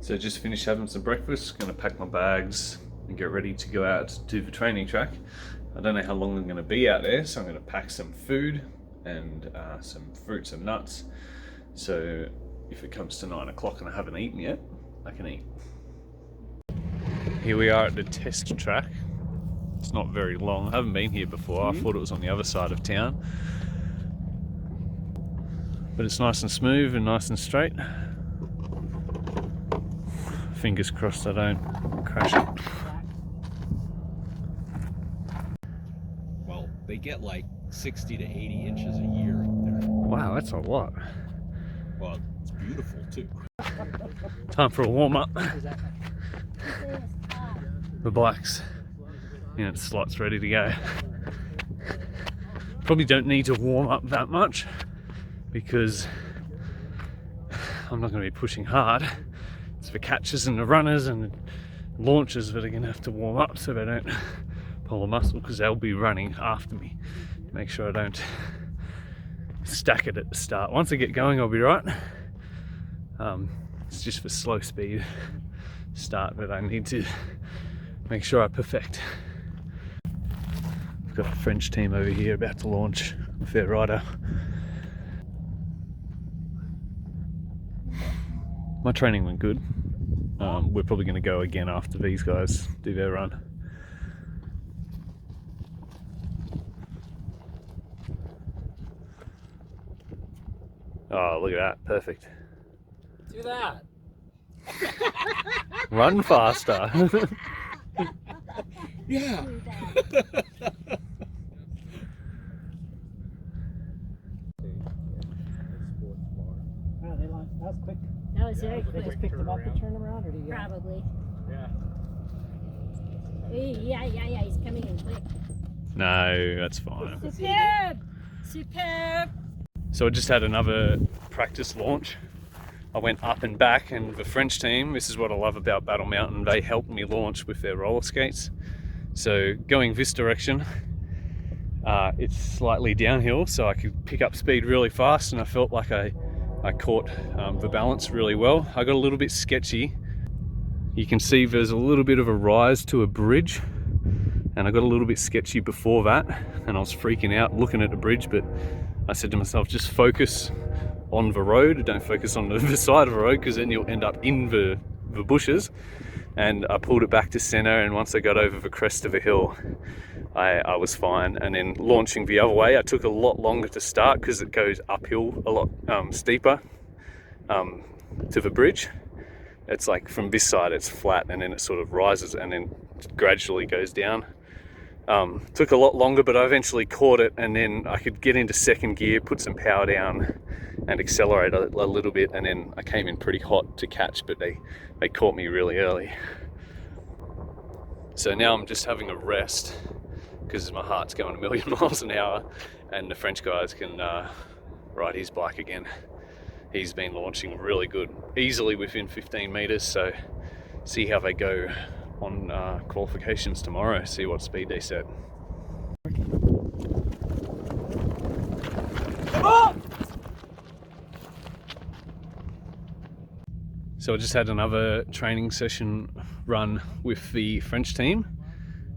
So just finished having some breakfast, gonna pack my bags and get ready to go out to the training track. I don't know how long I'm gonna be out there, so I'm gonna pack some food and some fruits and nuts. So if it comes to 9 o'clock and I haven't eaten yet, I can eat. Here we are at the test track. It's not very long. I haven't been here before. I thought it was on the other side of town. But it's nice and smooth and nice and straight. Fingers crossed I don't crash it. Well, they get like 60 to 80 inches a year up there. Wow, that's a lot. Well, it's beautiful too. Time for a warm-up. The bike's in its slots, ready to go. Probably don't need to warm up that much because I'm not going to be pushing hard. It's the catchers and the runners and the launchers that are going to have to warm up so they don't pull a muscle, because they'll be running after me. Make sure I don't stack it at the start. Once I get going, I'll be right. It's just for slow speed start that I need to make sure I perfect. I've got a French team over here about to launch with their rider. My training went good. We're probably going to go again after these guys do their run. Oh, look at that. Perfect. Do that. Run faster. Yeah. Wow, that was quick. That was very They quick. just picked him up and turned him around, or do you? Probably. Yeah. Yeah, he's coming in quick. No, that's fine. Superb! Superb! So I just had another practice launch. I went up and back, and the French team, this is what I love about Battle Mountain, they helped me launch with their roller skates. So going this direction, it's slightly downhill, so I could pick up speed really fast, and I felt like I caught the balance really well. I got a little bit sketchy. You can see there's a little bit of a rise to a bridge, and I got a little bit sketchy before that, and I was freaking out looking at the bridge, but I said to myself, just focus on the road, don't focus on the side of the road, because then you'll end up in the bushes. And I pulled it back to center, and once I got over the crest of a hill, I was fine. And then launching the other way, I took a lot longer to start because it goes uphill a lot steeper to the bridge. It's like from this side it's flat, and then it sort of rises and then gradually goes down. Took a lot longer, but I eventually caught it, and then I could get into second gear, put some power down and accelerate a little bit, and then I came in pretty hot to catch, but they caught me really early. So now I'm just having a rest because my heart's going a million miles an hour, and the French guys can ride his bike again. He's been launching really good, easily within 15 meters, so see how they go on qualifications tomorrow, see what speed they set. So I just had another training session run with the French team.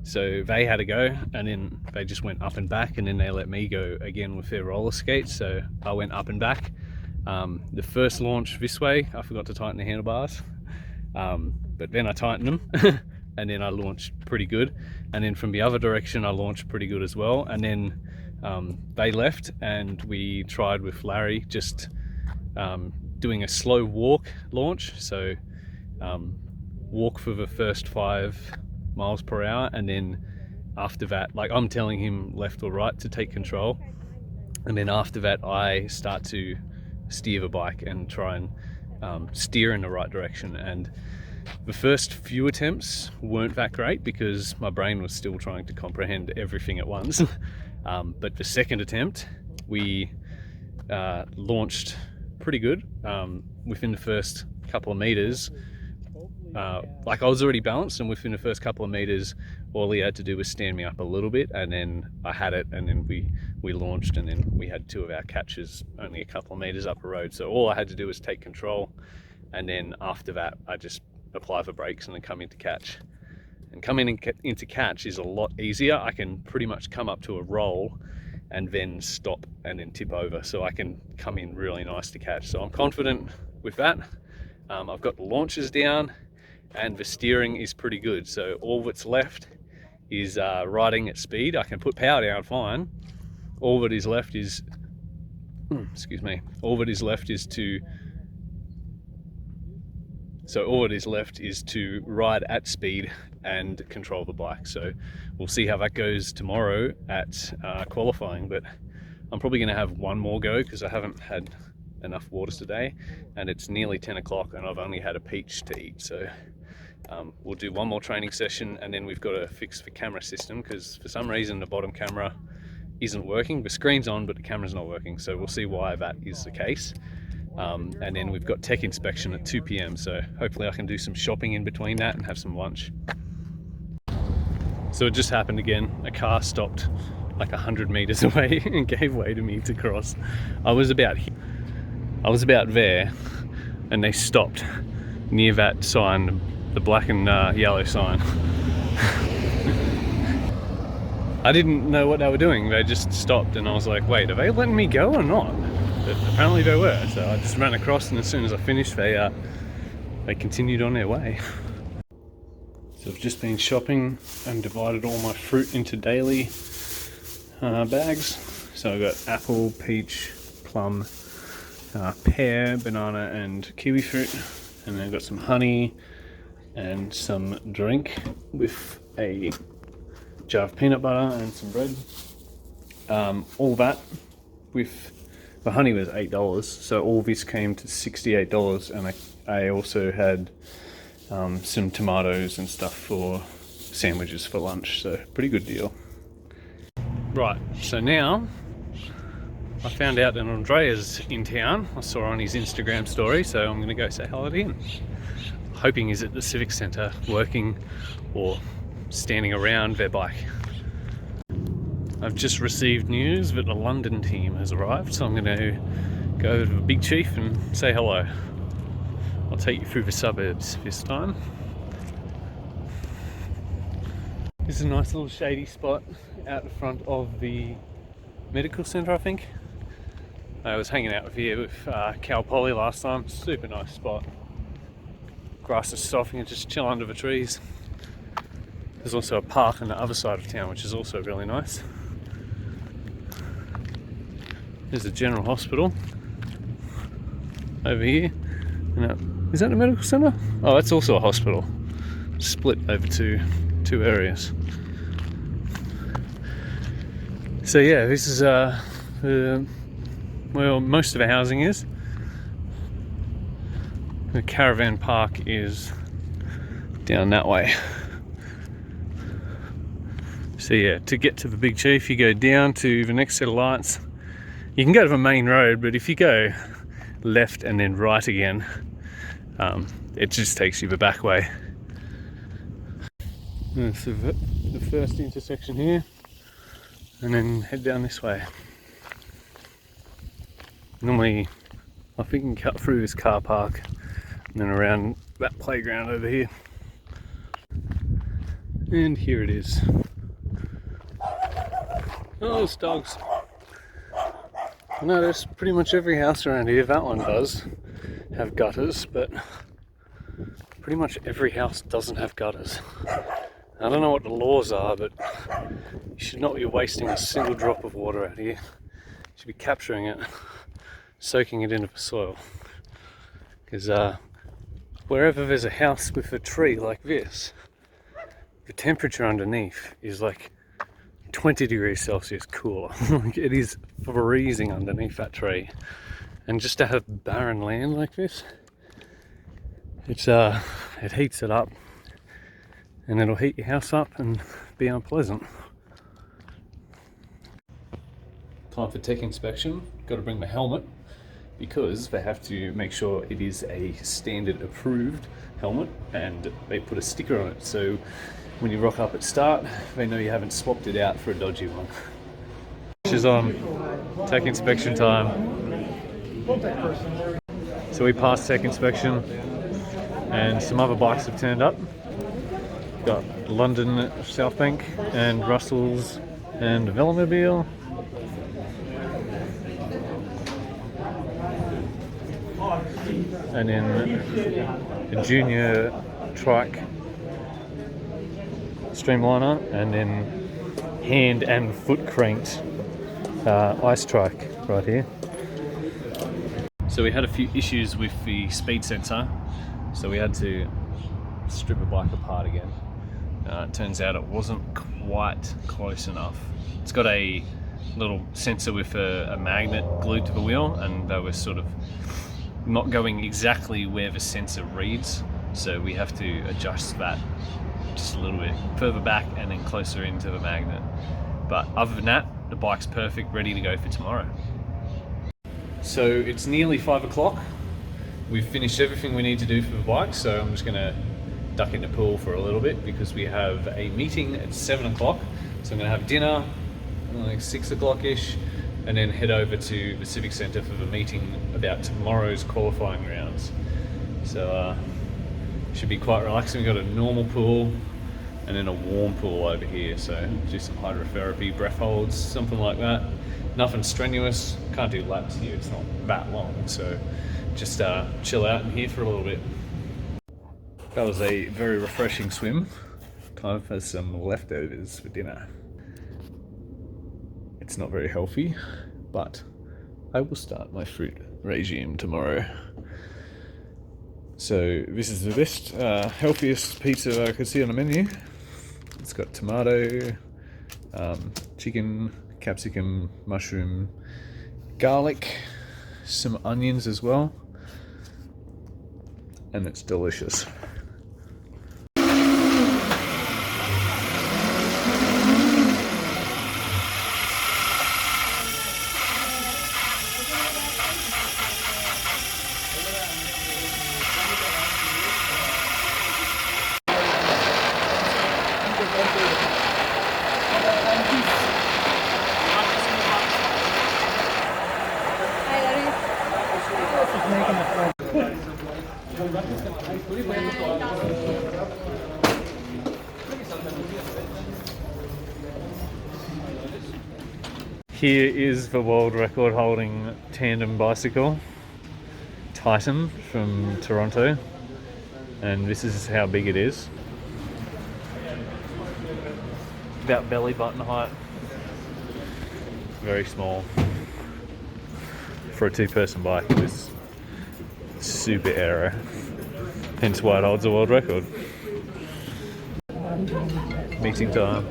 So they had a go, and then they just went up and back, and then they let me go again with their roller skates. So I went up and back. The first launch this way, I forgot to tighten the handlebars, but then I tightened them and then I launched pretty good. And then from the other direction, I launched pretty good as well. And then they left, and we tried with Larry just doing a slow walk launch. So walk for the first 5 miles per hour, and then after that, like, I'm telling him left or right to take control, and then after that I start to steer the bike and try and steer in the right direction. And the first few attempts weren't that great because my brain was still trying to comprehend everything at once. But the second attempt, we launched pretty good. Within the first couple of meters, like, I was already balanced, and within the first couple of meters, all he had to do was stand me up a little bit, and then I had it, and then we launched, and then we had 2 of our catches only a couple of meters up the road. So all I had to do was take control and then after that I just apply for brakes and then come into catch. And coming into catch is a lot easier. I can pretty much come up to a roll and then stop and then tip over, so I can come in really nice to catch. So I'm confident with that. I've got the launches down and the steering is pretty good, so all that's left is riding at speed. I can put power down fine. All that is left is all that is left is to ride at speed and control the bike. So we'll see how that goes tomorrow at qualifying, but I'm probably going to have one more go because I haven't had enough water today, and it's nearly 10 o'clock and I've only had a peach to eat. So we'll do one more training session, and then we've got to fix the camera system because for some reason the bottom camera isn't working. The screen's on but the camera's not working, so we'll see why that is the case. And then we've got tech inspection at 2 p.m, so hopefully I can do some shopping in between that and have some lunch. So it just happened again. A car stopped like 100 meters away and gave way to me to cross. I was about there, and they stopped near that sign, the black and yellow sign. I didn't know what they were doing. They just stopped, and I was like, wait, are they letting me go or not? But apparently they were, so I just ran across, and as soon as I finished, they continued on their way. So I've just been shopping and divided all my fruit into daily bags. So I've got apple, peach, plum, pear, banana and kiwi fruit, and then I've got some honey and some drink with a jar of peanut butter and some bread. All that with the honey was $8, so all this came to $68, and I also had some tomatoes and stuff for sandwiches for lunch, so pretty good deal. Right, so now I found out that Andrea's in town. I saw on his Instagram story, so I'm going to go say hello to him. Hoping he's at the Civic Centre working or standing around their bike. I've just received news that the London team has arrived, so I'm going to go over to the Big Chief and say hello. I'll take you through the suburbs this time. This is a nice little shady spot out the front of the medical centre, I think. I was hanging out here with Cal Poly last time. Super nice spot. Grass is soft, you can just chill under the trees. There's also a park on the other side of town, which is also really nice. There's a general hospital over here. Is that the medical centre? Oh, that's also a hospital. Split over two areas. So yeah, this is where most of the housing is. The caravan park is down that way. So yeah, to get to the Big Chief, you go down to the next set of lights. You can go to the main road, but if you go left and then right again, it just takes you the back way. So the first intersection here, and then head down this way. Normally, I think you can cut through this car park and then around that playground over here. And here it is. Oh, those dogs. I notice pretty much every house around here, that one does have gutters, but pretty much every house doesn't have gutters. I don't know what the laws are, but you should not be wasting a single drop of water out here. You should be capturing it, soaking it into the soil. Because wherever there's a house with a tree like this, the temperature underneath is like 20 degrees Celsius cooler. It is freezing underneath that tree. And just to have barren land like this, it heats it up, and it'll heat your house up and be unpleasant. Time for tech inspection. Got to bring the helmet because they have to make sure it is a standard approved helmet, and they put a sticker on it, so when you rock up at start, they know you haven't swapped it out for a dodgy one. She's on. Tech inspection time. So we passed tech inspection and some other bikes have turned up. Got London South Bank and Russell's and Velomobile. And then a junior trike streamliner, and then hand and foot cranked ice trike right here. So we had a few issues with the speed sensor, so we had to strip a bike apart again. It turns out it wasn't quite close enough. It's got a little sensor with a magnet glued to the wheel, and they were sort of not going exactly where the sensor reads, so we have to adjust that just a little bit further back and then closer into the magnet. But other than that, the bike's perfect, ready to go for tomorrow. So it's nearly 5 o'clock. We've finished everything we need to do for the bike, so I'm just gonna duck in the pool for a little bit because we have a meeting at 7 o'clock. So I'm gonna have dinner like 6 o'clock-ish, and then head over to the Civic Centre for the meeting about tomorrow's qualifying rounds. So should be quite relaxing. We've got a normal pool and then a warm pool over here, so do some hydrotherapy, breath holds, something like that. Nothing strenuous, can't do laps here, it's not that long, so just chill out in here for a little bit. That was a very refreshing swim. Time for some leftovers for dinner. It's not very healthy, but I will start my fruit regime tomorrow. So this is the best, healthiest pizza I could see on the menu. It's got tomato, chicken, capsicum, mushroom, garlic, some onions as well, and it's delicious. Here is the world record holding tandem bicycle, Titan from Toronto, and this is how big it is. About belly button height. Very small. For a two-person bike, it was super aero, hence why it holds a world record. Meeting time.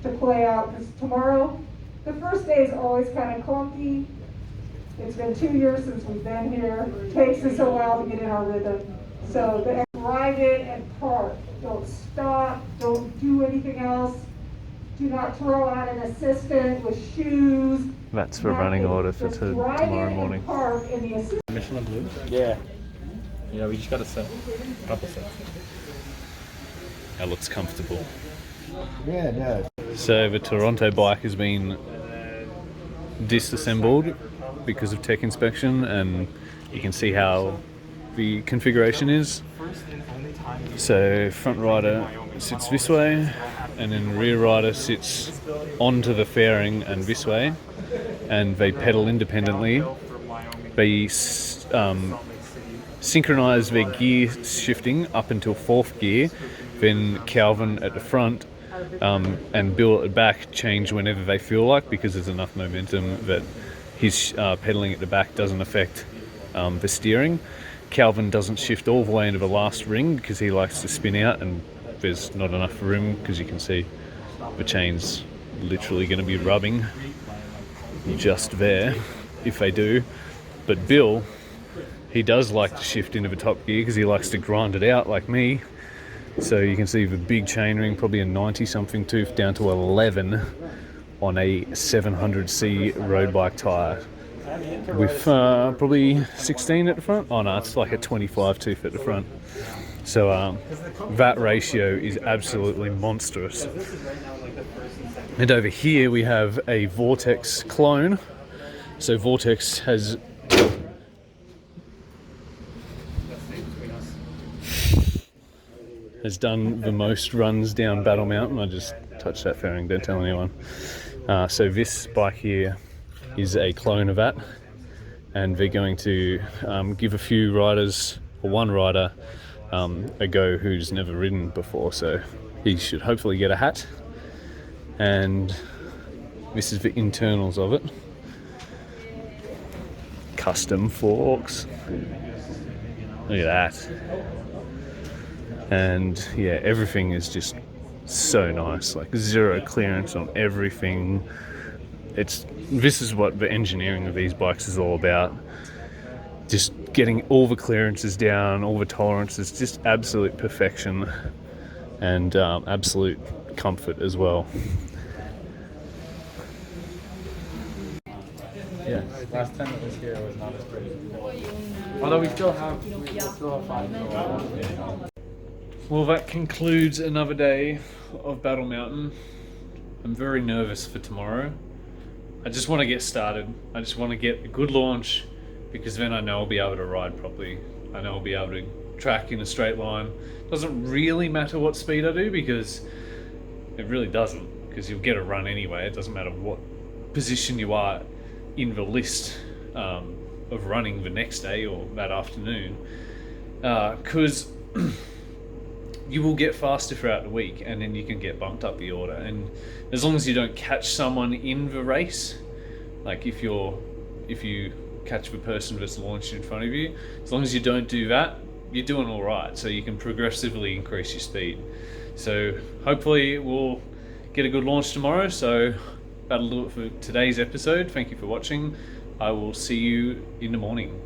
To play out, because tomorrow, the first day is always kind of clunky. It's been 2 years since we've been here. It takes us a while to get in our rhythm. So ride it and park. Don't stop, don't do anything else. Do not throw out an assistant with shoes. That's the running order for tomorrow morning. Park in the assistant. Michelin blue? Yeah. Yeah, we just got a set. A couple sets. That looks comfortable. Yeah, it does. So the Toronto bike has been disassembled because of tech inspection, and you can see how the configuration is. So front rider sits this way, and then rear rider sits onto the fairing and this way, and they pedal independently. They synchronise their gear shifting up until 4th gear, then Calvin at the front and Bill at the back change whenever they feel like, because there's enough momentum that his pedalling at the back doesn't affect the steering. Calvin doesn't shift all the way into the last ring because he likes to spin out, and there's not enough room because you can see the chain's literally going to be rubbing just there if they do. But Bill, he does like to shift into the top gear because he likes to grind it out like me. So you can see the big chainring, probably a 90 something tooth down to 11 on a 700C road bike tyre with probably 16 at the front. Oh no, it's like a 25 tooth at the front. So that ratio is absolutely monstrous. And over here we have a Vortex clone. So Vortex has done the most runs down Battle Mountain. I just touched that fairing, don't tell anyone. So this bike here is a clone of that, and they're going to give a few riders, or one rider, a go who's never ridden before, so he should hopefully get a hat. And this is the internals of it. Custom forks. Look at that. And yeah, everything is just so nice, like zero clearance on everything. This is what the engineering of these bikes is all about. Just getting all the clearances down, all the tolerances, just absolute perfection, and absolute comfort as well. Yeah, last time it was here, it was not as pretty. Although we still have 5. Well, that concludes another day of Battle Mountain. I'm very nervous for tomorrow. I just want to get started. I just want to get a good launch, because then I know I'll be able to ride properly. I know I'll be able to track in a straight line. Doesn't really matter what speed I do, because it really doesn't, because you'll get a run anyway. It doesn't matter what position you are in the list of running the next day or that afternoon, because you will get faster throughout the week, and then you can get bumped up the order. And as long as you don't catch someone in the race, like if you catch the person that's launched in front of you, as long as you don't do that, you're doing all right. So you can progressively increase your speed. So hopefully we'll get a good launch tomorrow. So that'll do it for today's episode. Thank you for watching. I will see you in the morning.